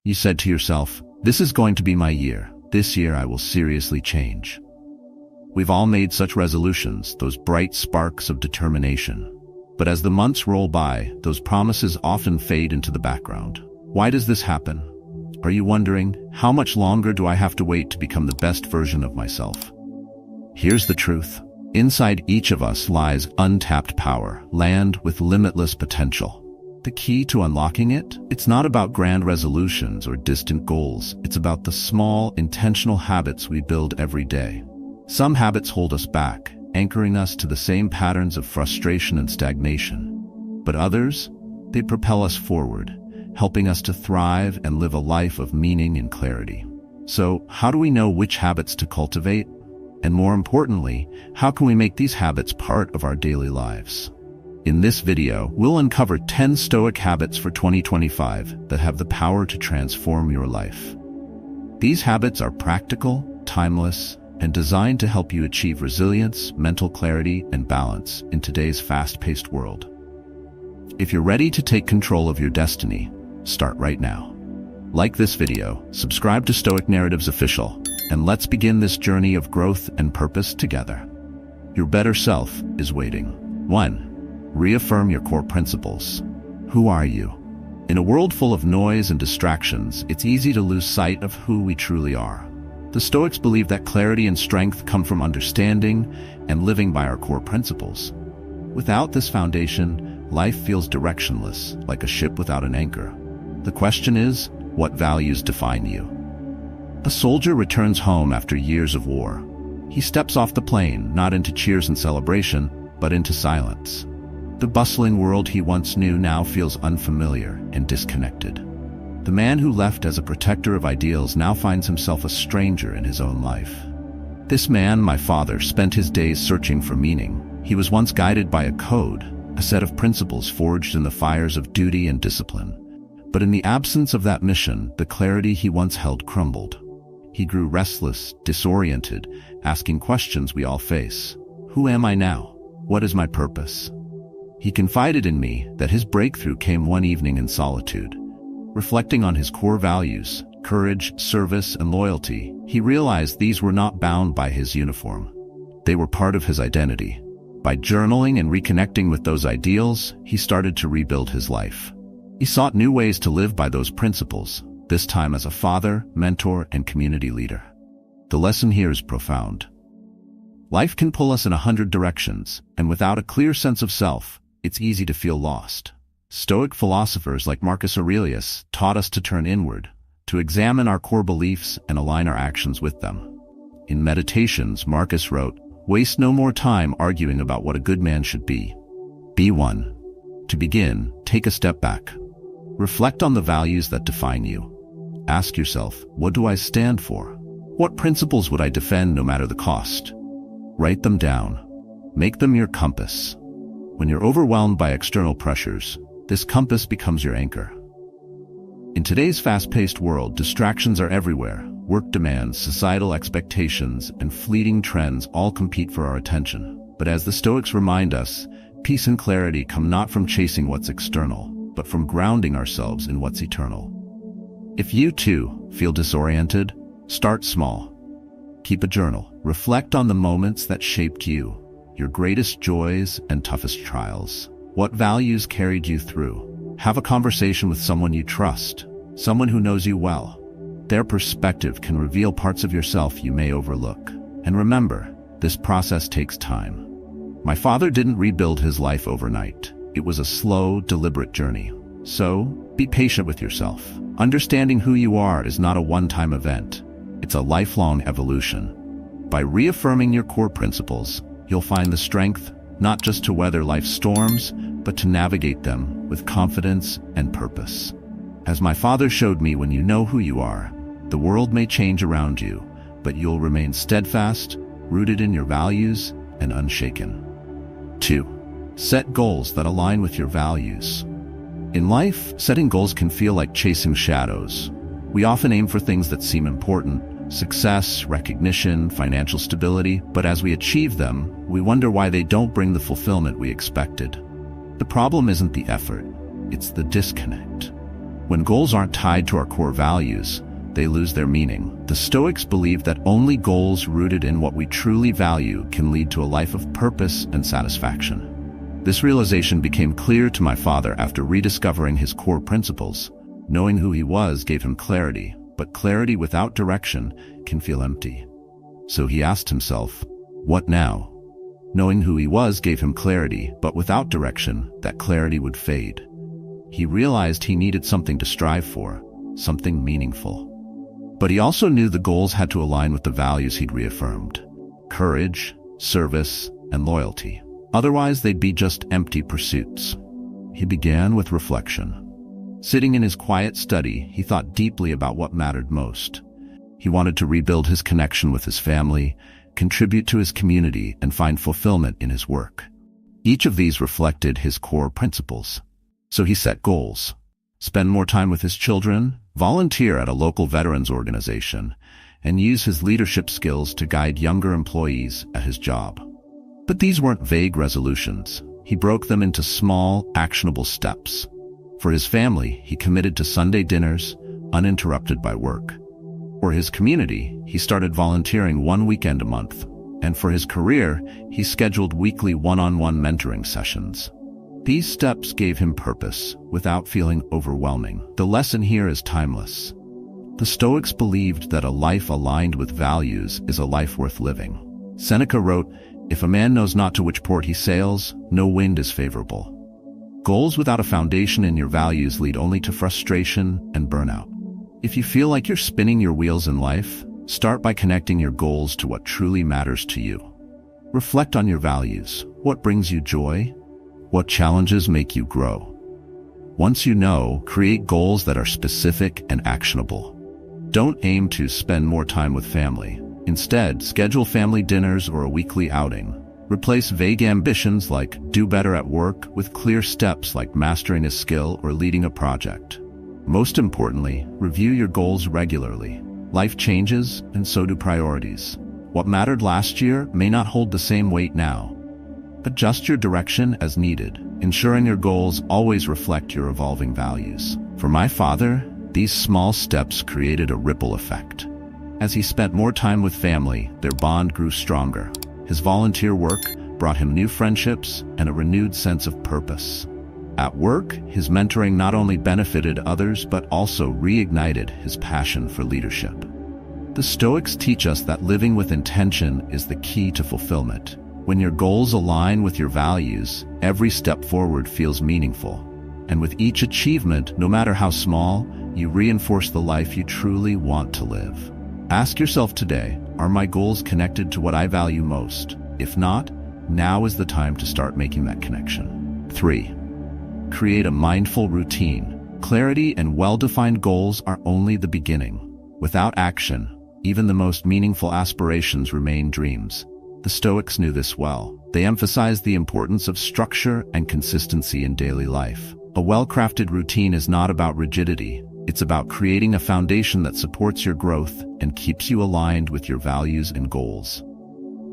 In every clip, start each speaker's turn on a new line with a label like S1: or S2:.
S1: You said to yourself, "This is going to be my year. This year I will seriously change." We've all made such resolutions, those bright sparks of determination. But as the months roll by, those promises often fade into the background. Why does this happen? Are you wondering, how much longer do I have to wait to become the best version of myself? Here's the truth. Inside each of us lies untapped power, land with limitless potential. The key to unlocking it? It's not about grand resolutions or distant goals. It's about the small, intentional habits we build every day. Some habits hold us back, anchoring us to the same patterns of frustration and stagnation. But others, they propel us forward, helping us to thrive and live a life of meaning and clarity. So, how do we know which habits to cultivate? And more importantly, how can we make these habits part of our daily lives? In this video, we'll uncover 10 Stoic habits for 2025 that have the power to transform your life. These habits are practical, timeless, and designed to help you achieve resilience, mental clarity, and balance in today's fast-paced world. If you're ready to take control of your destiny, start right now. Like this video, subscribe to Stoic Narratives Official, and let's begin this journey of growth and purpose together. Your better self is waiting. 1. Reaffirm your core principles. Who are you? In a world full of noise and distractions, it's easy to lose sight of who we truly are. The Stoics believe that clarity and strength come from understanding and living by our core principles. Without this foundation, life feels directionless, like a ship without an anchor. The question is, what values define you? A soldier returns home after years of war. He steps off the plane, not into cheers and celebration, but into silence. The bustling world he once knew now feels unfamiliar and disconnected. The man who left as a protector of ideals now finds himself a stranger in his own life. This man, my father, spent his days searching for meaning. He was once guided by a code, a set of principles forged in the fires of duty and discipline. But in the absence of that mission, the clarity he once held crumbled. He grew restless, disoriented, asking questions we all face. Who am I now? What is my purpose? He confided in me that his breakthrough came one evening in solitude. Reflecting on his core values, courage, service, and loyalty, he realized these were not bound by his uniform. They were part of his identity. By journaling and reconnecting with those ideals, he started to rebuild his life. He sought new ways to live by those principles, this time as a father, mentor, and community leader. The lesson here is profound. Life can pull us in 100 directions, and without a clear sense of self, it's easy to feel lost. Stoic philosophers like Marcus Aurelius taught us to turn inward, to examine our core beliefs and align our actions with them. In Meditations, Marcus wrote, "Waste no more time arguing about what a good man should be. Be one." To begin, take a step back. Reflect on the values that define you. Ask yourself, what do I stand for? What principles would I defend no matter the cost? Write them down. Make them your compass. When you're overwhelmed by external pressures, this compass becomes your anchor. In today's fast-paced world, distractions are everywhere. Work demands, societal expectations, and fleeting trends all compete for our attention. But as the Stoics remind us, peace and clarity come not from chasing what's external, but from grounding ourselves in what's eternal. If you too feel disoriented, start small. Keep a journal. Reflect on the moments that shaped you, your greatest joys and toughest trials. What values carried you through? Have a conversation with someone you trust, someone who knows you well. Their perspective can reveal parts of yourself you may overlook. And remember, this process takes time. My father didn't rebuild his life overnight. It was a slow, deliberate journey. So, be patient with yourself. Understanding who you are is not a one-time event. It's a lifelong evolution. By reaffirming your core principles, you'll find the strength not just to weather life's storms, but to navigate them with confidence and purpose. As my father showed me, when you know who you are, the world may change around you, but you'll remain steadfast, rooted in your values, and unshaken. 2. Set goals that align with your values. In life, setting goals can feel like chasing shadows. We often aim for things that seem important, success, recognition, financial stability, but as we achieve them, we wonder why they don't bring the fulfillment we expected. The problem isn't the effort, it's the disconnect. When goals aren't tied to our core values, they lose their meaning. The Stoics believed that only goals rooted in what we truly value can lead to a life of purpose and satisfaction. This realization became clear to my father after rediscovering his core principles. Knowing who he was gave him clarity, but clarity without direction can feel empty. So he asked himself, what now? Knowing who he was gave him clarity, but without direction, that clarity would fade. He realized he needed something to strive for, something meaningful. But he also knew the goals had to align with the values he'd reaffirmed: courage, service, and loyalty. Otherwise, they'd be just empty pursuits. He began with reflection. Sitting in his quiet study, he thought deeply about what mattered most. He wanted to rebuild his connection with his family, contribute to his community, and find fulfillment in his work. Each of these reflected his core principles. So he set goals: spend more time with his children, volunteer at a local veterans organization, and use his leadership skills to guide younger employees at his job. But these weren't vague resolutions. He broke them into small, actionable steps. For his family, he committed to Sunday dinners, uninterrupted by work. For his community, he started volunteering one weekend a month. And for his career, he scheduled weekly one-on-one mentoring sessions. These steps gave him purpose, without feeling overwhelming. The lesson here is timeless. The Stoics believed that a life aligned with values is a life worth living. Seneca wrote, "If a man knows not to which port he sails, no wind is favorable." Goals without a foundation in your values lead only to frustration and burnout. If you feel like you're spinning your wheels in life, start by connecting your goals to what truly matters to you. Reflect on your values. What brings you joy? What challenges make you grow? Once you know, create goals that are specific and actionable. Don't aim to spend more time with family. Instead, schedule family dinners or a weekly outing. Replace vague ambitions like do better at work with clear steps like mastering a skill or leading a project. Most importantly, review your goals regularly. Life changes, and so do priorities. What mattered last year may not hold the same weight now. Adjust your direction as needed, ensuring your goals always reflect your evolving values. For my father, these small steps created a ripple effect. As he spent more time with family, their bond grew stronger. His volunteer work brought him new friendships and a renewed sense of purpose. At work, his mentoring not only benefited others but also reignited his passion for leadership. The Stoics teach us that living with intention is the key to fulfillment. When your goals align with your values, every step forward feels meaningful. And with each achievement, no matter how small, you reinforce the life you truly want to live. Ask yourself today, are my goals connected to what I value most? If not, now is the time to start making that connection. 3. Create a mindful routine. Clarity and well-defined goals are only the beginning. Without action, even the most meaningful aspirations remain dreams. The Stoics knew this well. They emphasized the importance of structure and consistency in daily life. A well-crafted routine is not about rigidity. It's about creating a foundation that supports your growth and keeps you aligned with your values and goals.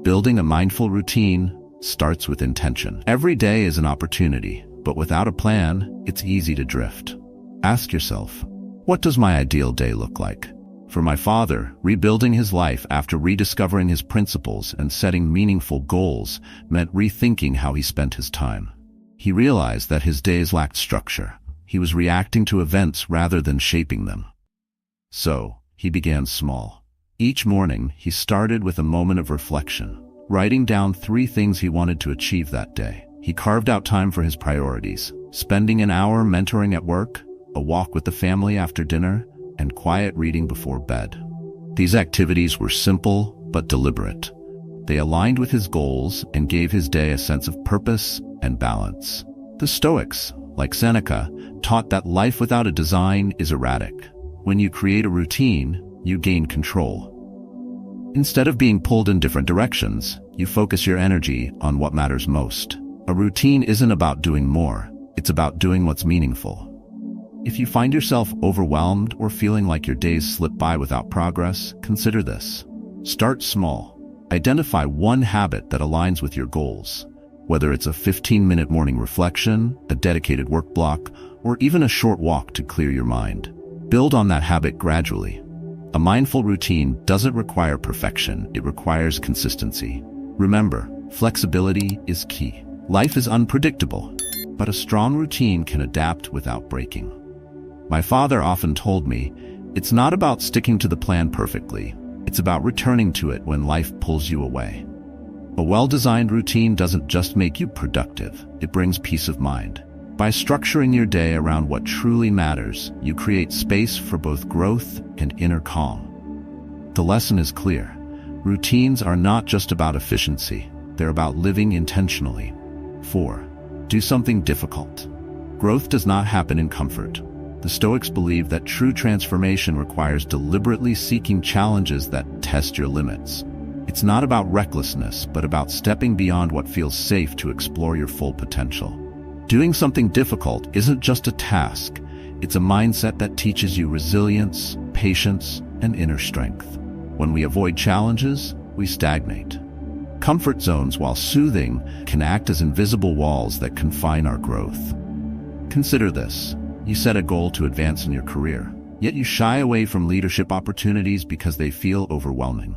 S1: Building a mindful routine starts with intention. Every day is an opportunity, but without a plan, it's easy to drift. Ask yourself, what does my ideal day look like? For my father, rebuilding his life after rediscovering his principles and setting meaningful goals meant rethinking how he spent his time. He realized that his days lacked structure. He was reacting to events rather than shaping them. So, he began small. Each morning, he started with a moment of reflection, writing down 3 things he wanted to achieve that day. He carved out time for his priorities, spending an hour mentoring at work, a walk with the family after dinner, and quiet reading before bed. These activities were simple but deliberate. They aligned with his goals and gave his day a sense of purpose and balance. The Stoics, like Seneca, taught that life without a design is erratic. When you create a routine, you gain control. Instead of being pulled in different directions, you focus your energy on what matters most. A routine isn't about doing more, it's about doing what's meaningful. If you find yourself overwhelmed or feeling like your days slip by without progress, consider this. Start small. Identify one habit that aligns with your goals. Whether it's a 15-minute morning reflection, a dedicated work block, or even a short walk to clear your mind. Build on that habit gradually. A mindful routine doesn't require perfection, it requires consistency. Remember, flexibility is key. Life is unpredictable, but a strong routine can adapt without breaking. My father often told me, it's not about sticking to the plan perfectly, it's about returning to it when life pulls you away. A well-designed routine doesn't just make you productive, it brings peace of mind. By structuring your day around what truly matters, you create space for both growth and inner calm. The lesson is clear. Routines are not just about efficiency, they're about living intentionally. 4. Do something difficult. Growth does not happen in comfort. The Stoics believe that true transformation requires deliberately seeking challenges that test your limits. It's not about recklessness, but about stepping beyond what feels safe to explore your full potential. Doing something difficult isn't just a task, it's a mindset that teaches you resilience, patience, and inner strength. When we avoid challenges, we stagnate. Comfort zones, while soothing, can act as invisible walls that confine our growth. Consider this. You set a goal to advance in your career, yet you shy away from leadership opportunities because they feel overwhelming.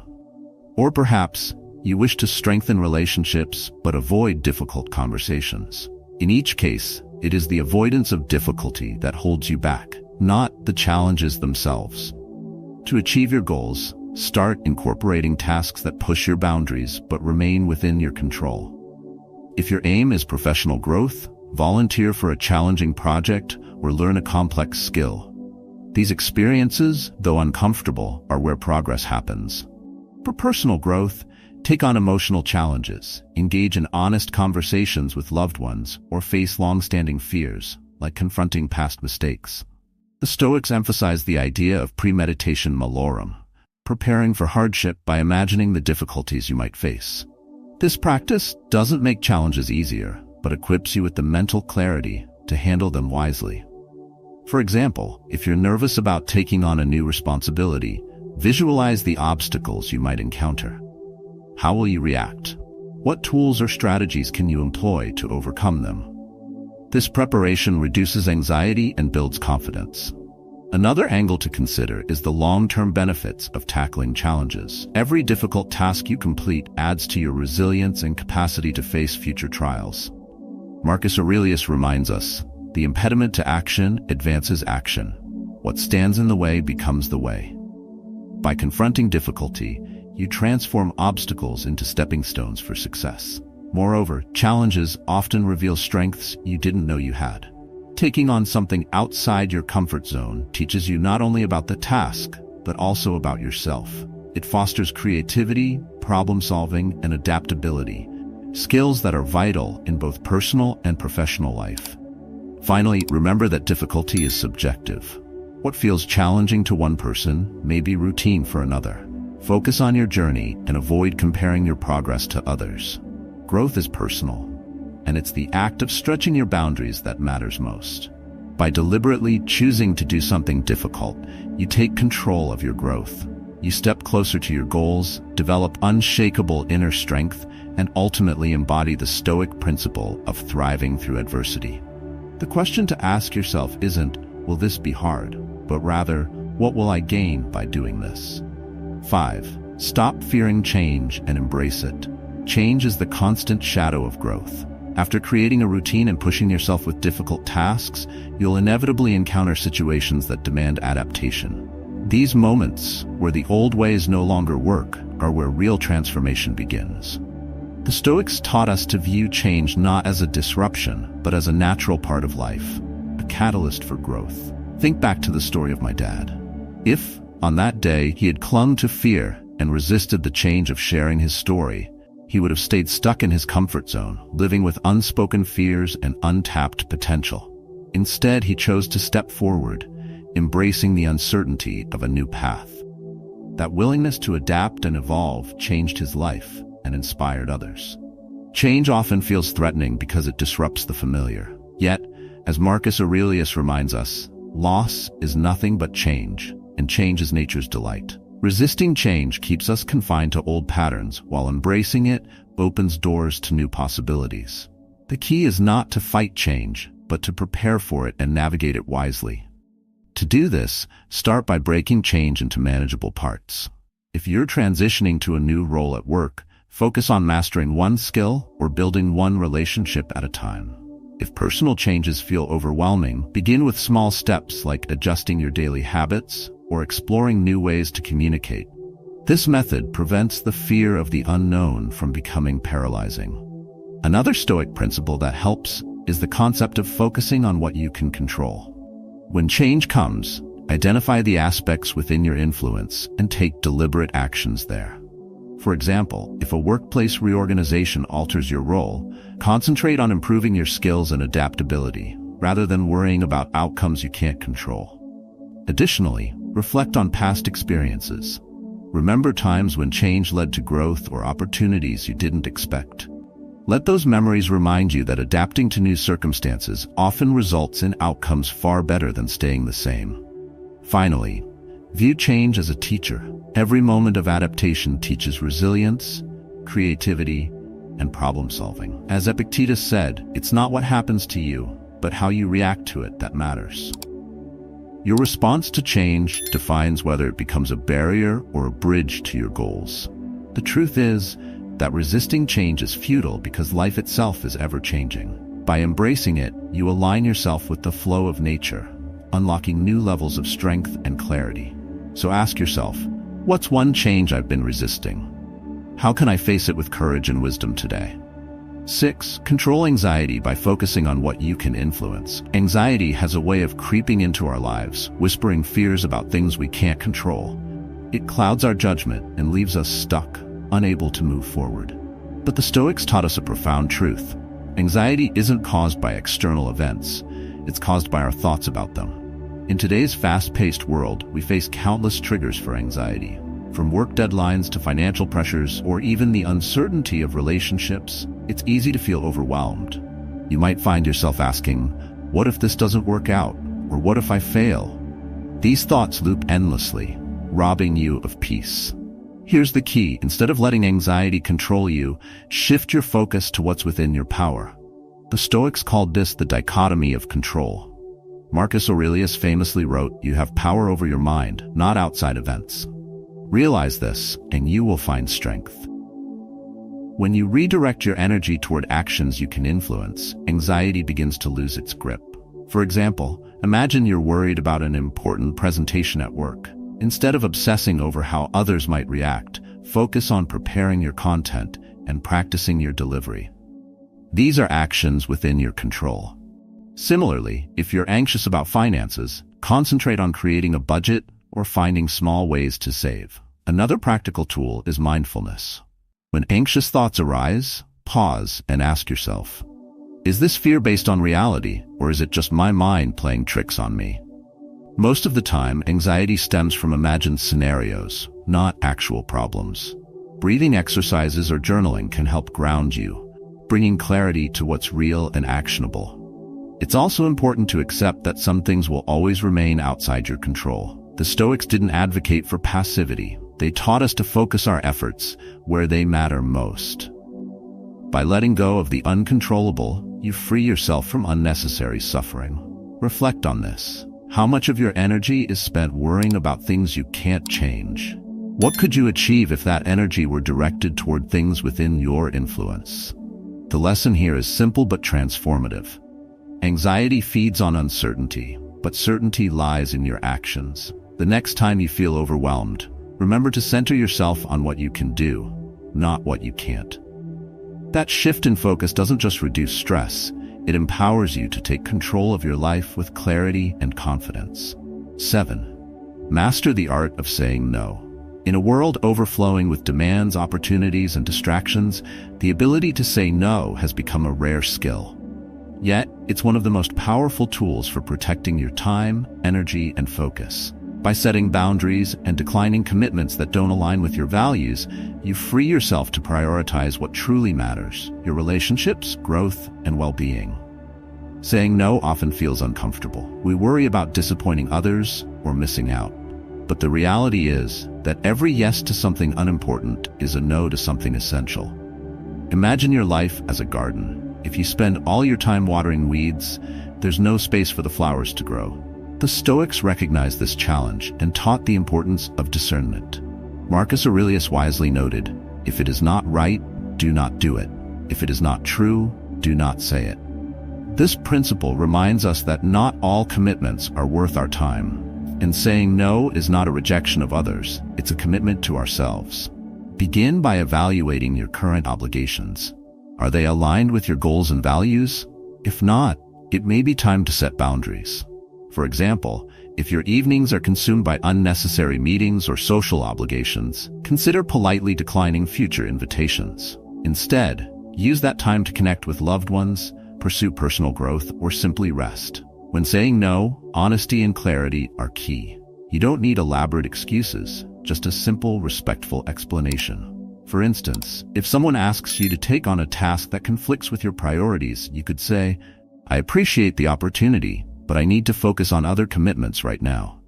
S1: Or perhaps, you wish to strengthen relationships but avoid difficult conversations. In each case, it is the avoidance of difficulty that holds you back, not the challenges themselves. To achieve your goals, start incorporating tasks that push your boundaries but remain within your control. If your aim is professional growth, volunteer for a challenging project or learn a complex skill. These experiences, though uncomfortable, are where progress happens. For personal growth, take on emotional challenges, engage in honest conversations with loved ones, or face long-standing fears, like confronting past mistakes. The Stoics emphasize the idea of premeditation malorum, preparing for hardship by imagining the difficulties you might face. This practice doesn't make challenges easier, but equips you with the mental clarity to handle them wisely. For example, if you're nervous about taking on a new responsibility, visualize the obstacles you might encounter. How will you react? What tools or strategies can you employ to overcome them? This preparation reduces anxiety and builds confidence. Another angle to consider is the long-term benefits of tackling challenges. Every difficult task you complete adds to your resilience and capacity to face future trials. Marcus Aurelius reminds us, the impediment to action advances action. What stands in the way becomes the way. By confronting difficulty, you transform obstacles into stepping stones for success. Moreover, challenges often reveal strengths you didn't know you had. Taking on something outside your comfort zone teaches you not only about the task, but also about yourself. It fosters creativity, problem-solving, and adaptability, skills that are vital in both personal and professional life. Finally, remember that difficulty is subjective. What feels challenging to one person may be routine for another. Focus on your journey and avoid comparing your progress to others. Growth is personal, and it's the act of stretching your boundaries that matters most. By deliberately choosing to do something difficult, you take control of your growth. You step closer to your goals, develop unshakable inner strength, and ultimately embody the Stoic principle of thriving through adversity. The question to ask yourself isn't, will this be hard? But rather, what will I gain by doing this? 5. Stop fearing change and embrace it. Change is the constant shadow of growth. After creating a routine and pushing yourself with difficult tasks, you'll inevitably encounter situations that demand adaptation. These moments, where the old ways no longer work, are where real transformation begins. The Stoics taught us to view change not as a disruption, but as a natural part of life, a catalyst for growth. Think back to the story of my dad. If, on that day, he had clung to fear and resisted the change of sharing his story, he would have stayed stuck in his comfort zone, living with unspoken fears and untapped potential. Instead, he chose to step forward, embracing the uncertainty of a new path. That willingness to adapt and evolve changed his life and inspired others. Change often feels threatening because it disrupts the familiar. Yet, as Marcus Aurelius reminds us, loss is nothing but change, and change is nature's delight. Resisting change keeps us confined to old patterns, while embracing it opens doors to new possibilities. The key is not to fight change, but but to prepare for it and navigate it wisely. To do this, start by breaking change into manageable parts. If you're transitioning to a new role at work, focus on mastering one skill or building one relationship at a time. If personal changes feel overwhelming, begin with small steps like adjusting your daily habits or exploring new ways to communicate. This method prevents the fear of the unknown from becoming paralyzing. Another Stoic principle that helps is the concept of focusing on what you can control. When change comes, identify the aspects within your influence and take deliberate actions there. For example, if a workplace reorganization alters your role, concentrate on improving your skills and adaptability, rather than worrying about outcomes you can't control. Additionally, reflect on past experiences. Remember times when change led to growth or opportunities you didn't expect. Let those memories remind you that adapting to new circumstances often results in outcomes far better than staying the same. Finally, view change as a teacher. Every moment of adaptation teaches resilience, creativity, and problem solving. As Epictetus said, it's not what happens to you, but how you react to it that matters. Your response to change defines whether it becomes a barrier or a bridge to your goals. The truth is that resisting change is futile because life itself is ever-changing. By embracing it, you align yourself with the flow of nature, unlocking new levels of strength and clarity. So ask yourself, what's one change I've been resisting? How can I face it with courage and wisdom today? 6. Control anxiety by focusing on what you can influence. Anxiety has a way of creeping into our lives, whispering fears about things we can't control. It clouds our judgment and leaves us stuck, unable to move forward. But the Stoics taught us a profound truth. Anxiety isn't caused by external events, it's caused by our thoughts about them. In today's fast-paced world, we face countless triggers for anxiety. From work deadlines to financial pressures or even the uncertainty of relationships, it's easy to feel overwhelmed. You might find yourself asking, what if this doesn't work out? Or what if I fail? These thoughts loop endlessly, robbing you of peace. Here's the key. Instead of letting anxiety control you, shift your focus to what's within your power. The Stoics called this the dichotomy of control. Marcus Aurelius famously wrote, "You have power over your mind, not outside events." Realize this, and you will find strength. When you redirect your energy toward actions you can influence, anxiety begins to lose its grip. For example, imagine you're worried about an important presentation at work. Instead of obsessing over how others might react, focus on preparing your content and practicing your delivery. These are actions within your control. Similarly, if you're anxious about finances, concentrate on creating a budget or finding small ways to save. Another practical tool is mindfulness. When anxious thoughts arise, pause and ask yourself, is this fear based on reality, or is it just my mind playing tricks on me? Most of the time, anxiety stems from imagined scenarios, not actual problems. Breathing exercises or journaling can help ground you, bringing clarity to what's real and actionable. It's also important to accept that some things will always remain outside your control. The Stoics didn't advocate for passivity. They taught us to focus our efforts where they matter most. By letting go of the uncontrollable, you free yourself from unnecessary suffering. Reflect on this. How much of your energy is spent worrying about things you can't change? What could you achieve if that energy were directed toward things within your influence? The lesson here is simple but transformative. Anxiety feeds on uncertainty, but certainty lies in your actions. The next time you feel overwhelmed, remember to center yourself on what you can do, not what you can't. That shift in focus doesn't just reduce stress, it empowers you to take control of your life with clarity and confidence. 7. Master the art of saying no. In a world overflowing with demands, opportunities, and distractions, the ability to say no has become a rare skill. Yet, it's one of the most powerful tools for protecting your time, energy, and focus. By setting boundaries and declining commitments that don't align with your values, you free yourself to prioritize what truly matters: your relationships, growth, and well-being. Saying no often feels uncomfortable. We worry about disappointing others or missing out. But the reality is that every yes to something unimportant is a no to something essential. Imagine your life as a garden. If you spend all your time watering weeds, there's no space for the flowers to grow. The Stoics recognized this challenge and taught the importance of discernment. Marcus Aurelius wisely noted, "If it is not right, do not do it. If it is not true, do not say it." This principle reminds us that not all commitments are worth our time. And saying no is not a rejection of others, it's a commitment to ourselves. Begin by evaluating your current obligations. Are they aligned with your goals and values? If not, it may be time to set boundaries. For example, if your evenings are consumed by unnecessary meetings or social obligations, consider politely declining future invitations. Instead, use that time to connect with loved ones, pursue personal growth, or simply rest. When saying no, honesty and clarity are key. You don't need elaborate excuses, just a simple, respectful explanation. For instance, if someone asks you to take on a task that conflicts with your priorities, you could say, "I appreciate the opportunity, but I need to focus on other commitments right now."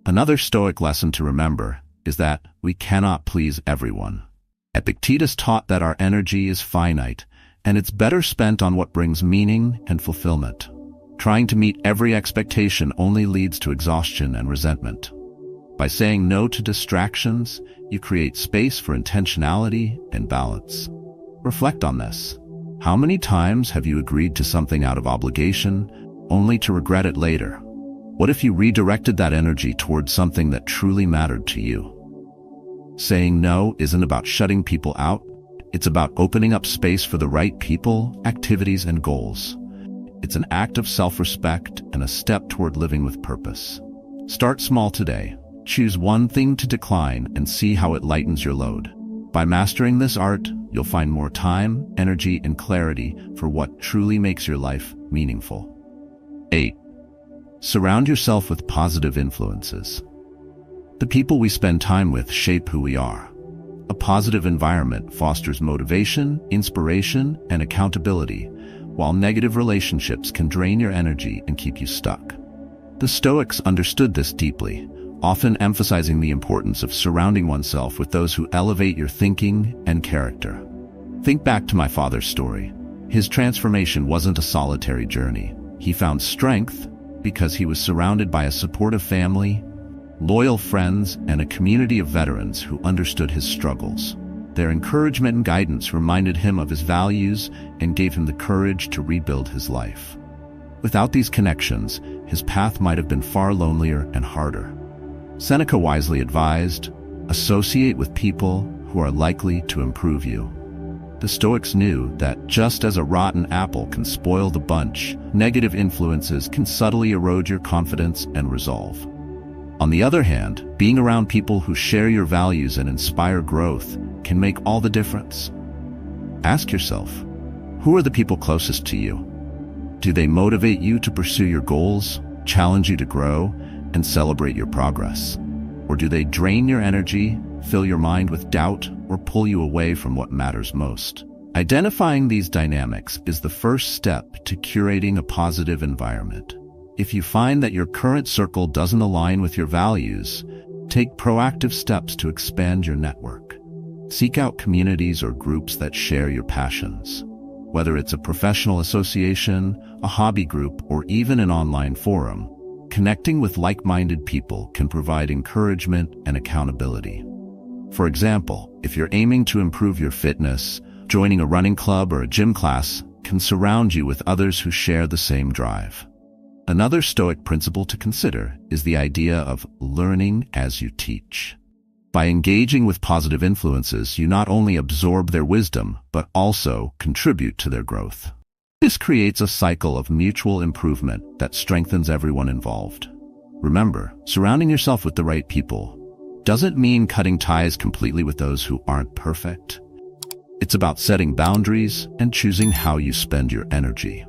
S1: Another Stoic lesson to remember is that we cannot please everyone. Epictetus taught that our energy is finite, and it's better spent on what brings meaning and fulfillment. Trying to meet every expectation only leads to exhaustion and resentment. By saying no to distractions, you create space for intentionality and balance. Reflect on this. How many times have you agreed to something out of obligation, only to regret it later? What if you redirected that energy towards something that truly mattered to you? Saying no isn't about shutting people out. It's about opening up space for the right people, activities, and goals. It's an act of self-respect and a step toward living with purpose. Start small today. Choose one thing to decline and see how it lightens your load. By mastering this art, you'll find more time, energy, and clarity for what truly makes your life meaningful. 8. Surround yourself with positive influences. The people we spend time with shape who we are. A positive environment fosters motivation, inspiration, and accountability, while negative relationships can drain your energy and keep you stuck. The Stoics understood this deeply, often emphasizing the importance of surrounding oneself with those who elevate your thinking and character. Think back to my father's story. His transformation wasn't a solitary journey. He found strength because he was surrounded by a supportive family, loyal friends, and a community of veterans who understood his struggles. Their encouragement and guidance reminded him of his values and gave him the courage to rebuild his life. Without these connections, his path might have been far lonelier and harder. Seneca wisely advised, "Associate with people who are likely to improve you." The Stoics knew that just as a rotten apple can spoil the bunch, negative influences can subtly erode your confidence and resolve. On the other hand, being around people who share your values and inspire growth can make all the difference. Ask yourself, who are the people closest to you? Do they motivate you to pursue your goals, challenge you to grow, and celebrate your progress? Or do they drain your energy, fill your mind with doubt, or pull you away from what matters most? Identifying these dynamics is the first step to curating a positive environment. If you find that your current circle doesn't align with your values, take proactive steps to expand your network. Seek out communities or groups that share your passions. Whether it's a professional association, a hobby group, or even an online forum, connecting with like-minded people can provide encouragement and accountability. For example, if you're aiming to improve your fitness, joining a running club or a gym class can surround you with others who share the same drive. Another Stoic principle to consider is the idea of learning as you teach. By engaging with positive influences, you not only absorb their wisdom, but also contribute to their growth. This creates a cycle of mutual improvement that strengthens everyone involved. Remember, surrounding yourself with the right people doesn't mean cutting ties completely with those who aren't perfect. It's about setting boundaries and choosing how you spend your energy.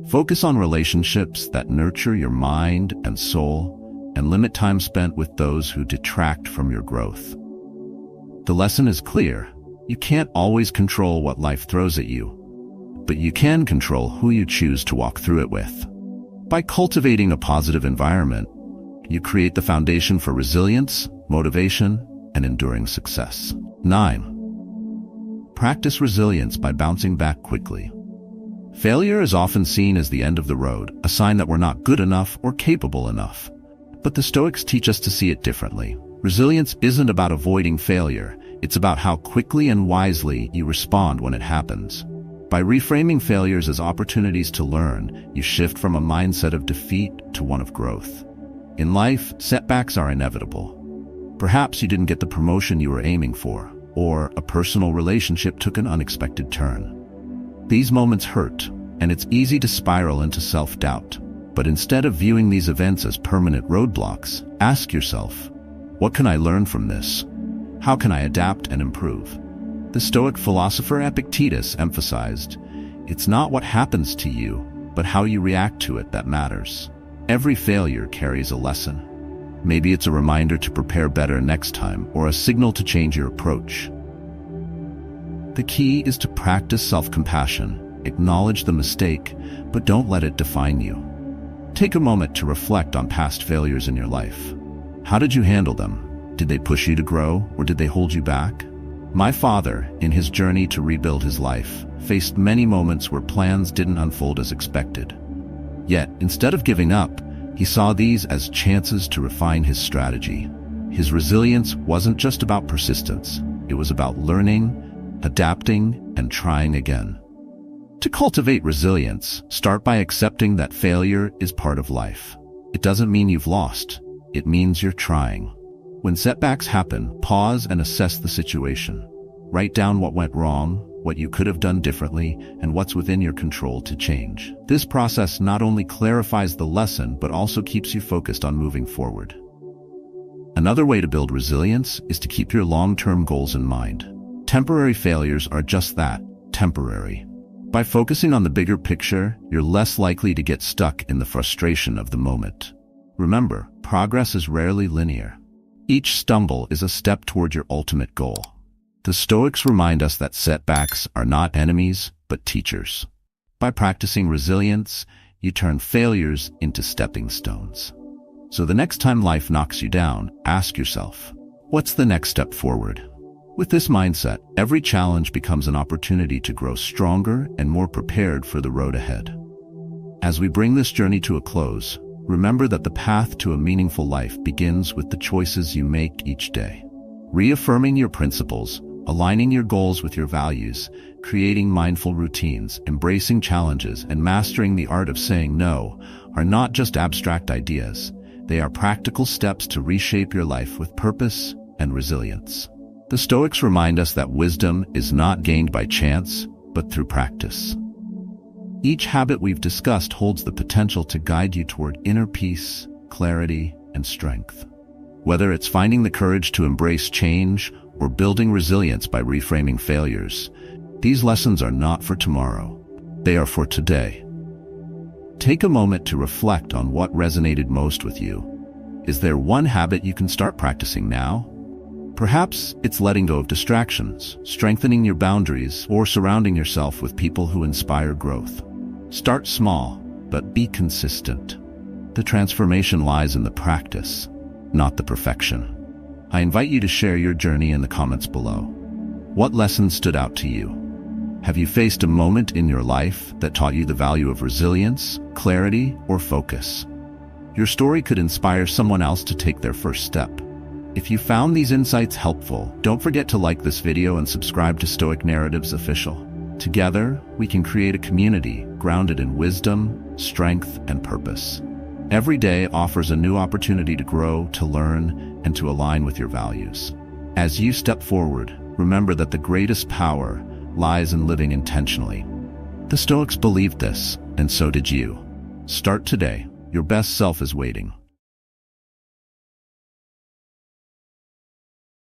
S1: Focus on relationships that nurture your mind and soul, and limit time spent with those who detract from your growth. The lesson is clear. You can't always control what life throws at you, but you can control who you choose to walk through it with. By cultivating a positive environment, you create the foundation for resilience, motivation, and enduring success. 9. Practice resilience by bouncing back quickly. Failure is often seen as the end of the road, a sign that we're not good enough or capable enough. But the Stoics teach us to see it differently. Resilience isn't about avoiding failure, it's about how quickly and wisely you respond when it happens. By reframing failures as opportunities to learn, you shift from a mindset of defeat to one of growth. In life, setbacks are inevitable. Perhaps you didn't get the promotion you were aiming for, or a personal relationship took an unexpected turn. These moments hurt, and it's easy to spiral into self-doubt. But instead of viewing these events as permanent roadblocks, ask yourself, what can I learn from this? How can I adapt and improve? The Stoic philosopher Epictetus emphasized, it's not what happens to you, but how you react to it that matters. Every failure carries a lesson. Maybe it's a reminder to prepare better next time, or a signal to change your approach. The key is to practice self-compassion. Acknowledge the mistake, but don't let it define you. Take a moment to reflect on past failures in your life. How did you handle them? Did they push you to grow, or did they hold you back? My father, in his journey to rebuild his life, faced many moments where plans didn't unfold as expected. Yet, instead of giving up, he saw these as chances to refine his strategy. His resilience wasn't just about persistence. It was about learning, adapting, and trying again. To cultivate resilience, start by accepting that failure is part of life. It doesn't mean you've lost. It means you're trying. When setbacks happen, pause and assess the situation. Write down what went wrong, what you could have done differently, and what's within your control to change. This process not only clarifies the lesson, but also keeps you focused on moving forward. Another way to build resilience is to keep your long-term goals in mind. Temporary failures are just that, temporary. By focusing on the bigger picture, you're less likely to get stuck in the frustration of the moment. Remember, progress is rarely linear. Each stumble is a step toward your ultimate goal. The Stoics remind us that setbacks are not enemies, but teachers. By practicing resilience, you turn failures into stepping stones. So the next time life knocks you down, ask yourself, what's the next step forward? With this mindset, every challenge becomes an opportunity to grow stronger and more prepared for the road ahead. As we bring this journey to a close, remember that the path to a meaningful life begins with the choices you make each day. Reaffirming your principles, aligning your goals with your values, creating mindful routines, embracing challenges, and mastering the art of saying no are not just abstract ideas. They are practical steps to reshape your life with purpose and resilience. The Stoics remind us that wisdom is not gained by chance, but through practice. Each habit we've discussed holds the potential to guide you toward inner peace, clarity, and strength. Whether it's finding the courage to embrace change or building resilience by reframing failures, these lessons are not for tomorrow. They are for today. Take a moment to reflect on what resonated most with you. Is there one habit you can start practicing now? Perhaps it's letting go of distractions, strengthening your boundaries, or surrounding yourself with people who inspire growth. Start small, but be consistent. The transformation lies in the practice, not the perfection. I invite you to share your journey in the comments below. What lessons stood out to you? Have you faced a moment in your life that taught you the value of resilience, clarity, or focus? Your story could inspire someone else to take their first step. If you found these insights helpful, don't forget to like this video and subscribe to Stoic Narratives Official. Together, we can create a community grounded in wisdom, strength, and purpose. Every day offers a new opportunity to grow, to learn, and to align with your values. As you step forward, remember that the greatest power lies in living intentionally. The Stoics believed this, and so did you. Start today. Your best self is waiting.